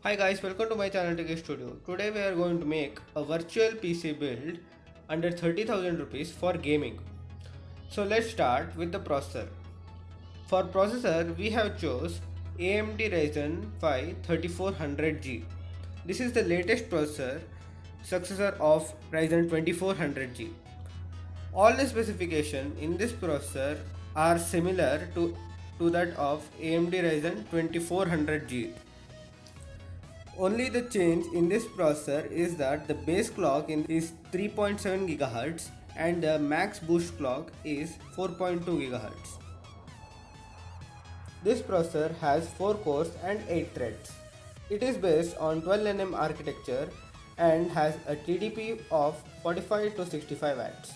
Hi guys, welcome to my channel Tech Studio. Today we are going to make a virtual PC build under 30,000 rupees for gaming. So let's start with the processor. For processor we have chose AMD Ryzen 5 3400G. This is the latest processor, successor of Ryzen 2400G. All the specifications in this processor are similar to that of AMD Ryzen 2400G. Only the change in this processor is that the base clock is 3.7 GHz and the max boost clock is 4.2 GHz. This processor has 4 cores and 8 threads. It is based on 12nm architecture and has a TDP of 45 to 65 watts.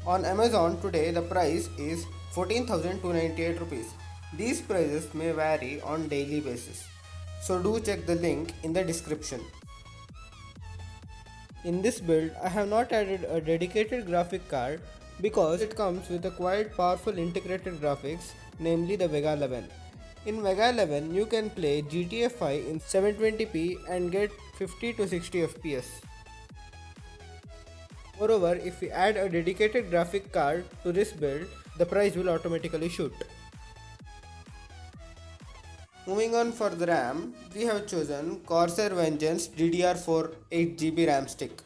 On Amazon today the price is 14,298 rupees. These prices may vary on daily basis. So do check the link in the description. In this build I have not added a dedicated graphic card because it comes with a quite powerful integrated graphics, namely the Vega 11. In Vega 11 you can play GTA 5 in 720p and get 50 to 60 FPS. Moreover, if we add a dedicated graphic card to this build, the price will automatically shoot. Moving on for the RAM, we have chosen Corsair Vengeance DDR4 8GB RAM stick.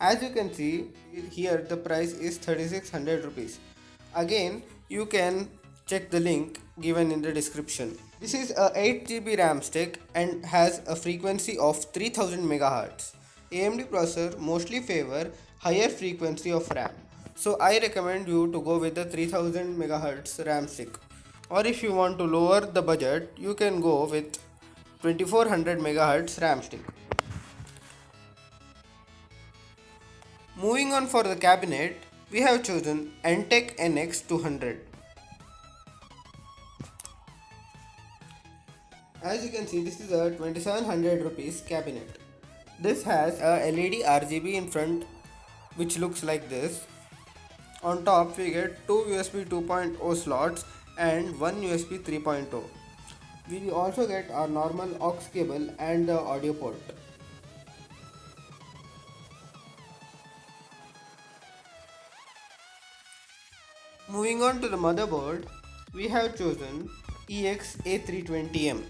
As you can see here the price is 3600 rupees. Again you can check the link given in the description. This is a 8GB RAM stick and has a frequency of 3000 MHz. AMD processor mostly favor higher frequency of RAM. So I recommend you to go with the 3000 MHz RAM stick. Or if you want to lower the budget, you can go with 2400 MHz RAM stick. Moving on for the cabinet, we have chosen Entech NX200. As you can see, this is a 2700 rupees cabinet. This has a LED RGB in front which looks like this. On top we get two USB 2.0 slots and one USB 3.0. We also get our normal aux cable and the audio port. Moving on to the motherboard, we have chosen EX-A320M.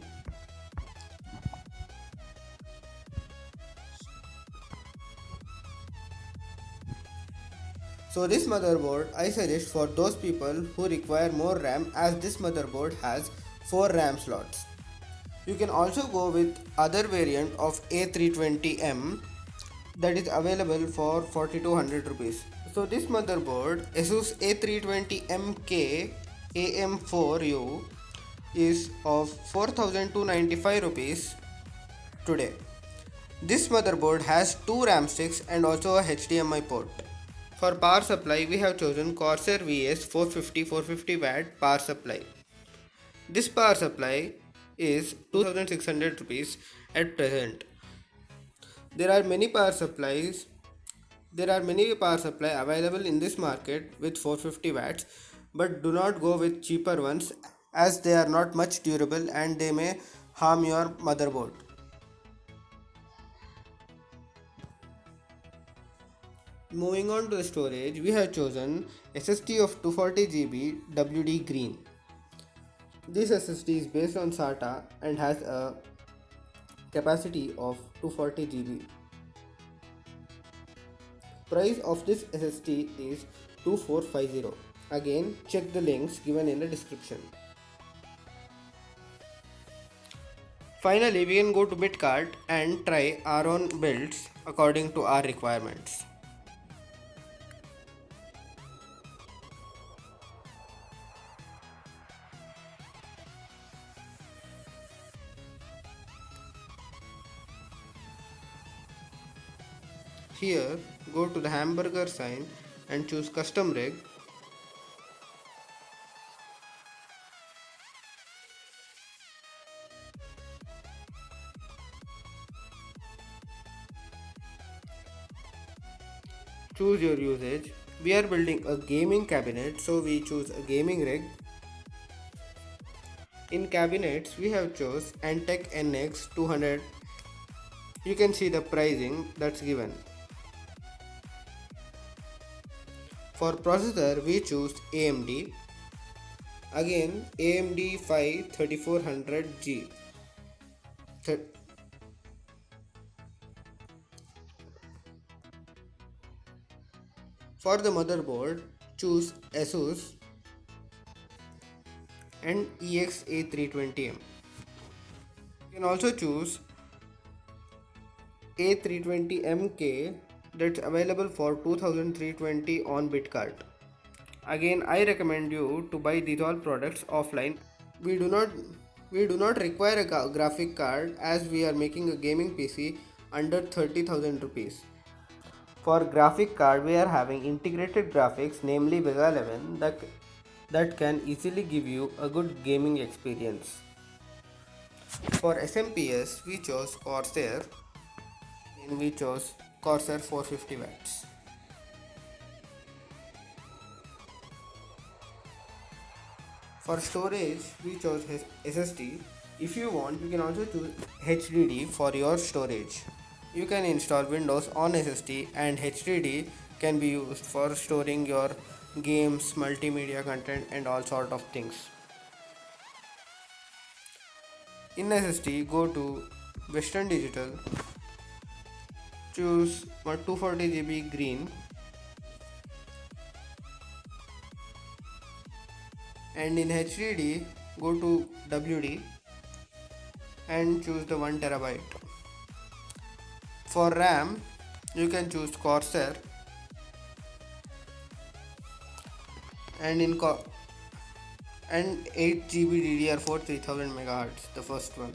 So this motherboard I suggest for those people who require more RAM, as this motherboard has 4 RAM slots. You can also go with other variant of A320M that is available for 4200 rupees. So this motherboard ASUS A320MK AM4U is of 4295 rupees today. This motherboard has 2 RAM sticks and also a HDMI port. For power supply we have chosen Corsair VS 450 watt power supply. This power supply is 2600 rupees at present. There are many power supplies available in this market with 450 watts, but do not go with cheaper ones as they are not much durable and they may harm your motherboard. Moving on to the storage, we have chosen SSD of 240GB WD Green. This SSD is based on SATA and has a capacity of 240GB. Price of this SSD is 2450. Again, check the links given in the description. Finally, we can go to Bitcart and try our own builds according to our requirements. Here, go to the hamburger sign and choose custom rig. Choose your usage We are building a gaming cabinet, so we choose a gaming rig. In cabinets, we have chose Antec NX 200. You can see the pricing that's given. For processor, we choose AMD. Again, AMD 5 3400G. For the motherboard, choose ASUS and EXA320M. You can also choose A320MK that's available for 2320 on Bitcart. Again, I recommend you to buy these all products offline. We do not we do not require a graphic card as we are making a gaming PC under 30,000 rupees. For graphic card, we are having integrated graphics, namely Vega 11, that can easily give you a good gaming experience. For SMPS, we chose Corsair and we chose Corsair 450 watts. For storage, we chose SSD. If you want, you can also choose HDD for your storage. You can install Windows on SSD, and HDD can be used for storing your games, multimedia content, and all sort of things. In SSD, go to Western Digital, choose 240 GB green, and in HDD, go to WD and choose the 1 terabyte. For RAM, you can choose Corsair, and 8 GB DDR4 3000 MHz, the first one.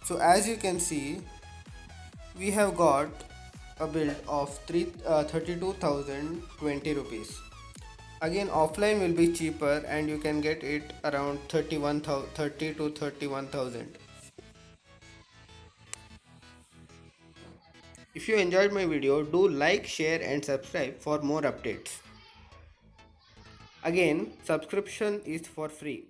So as you can see, we have got a build of 32,020 rupees. Again, offline will be cheaper and you can get it around 30 to 31,000. If you enjoyed my video, do like, share and subscribe for more updates. Again, subscription is for free.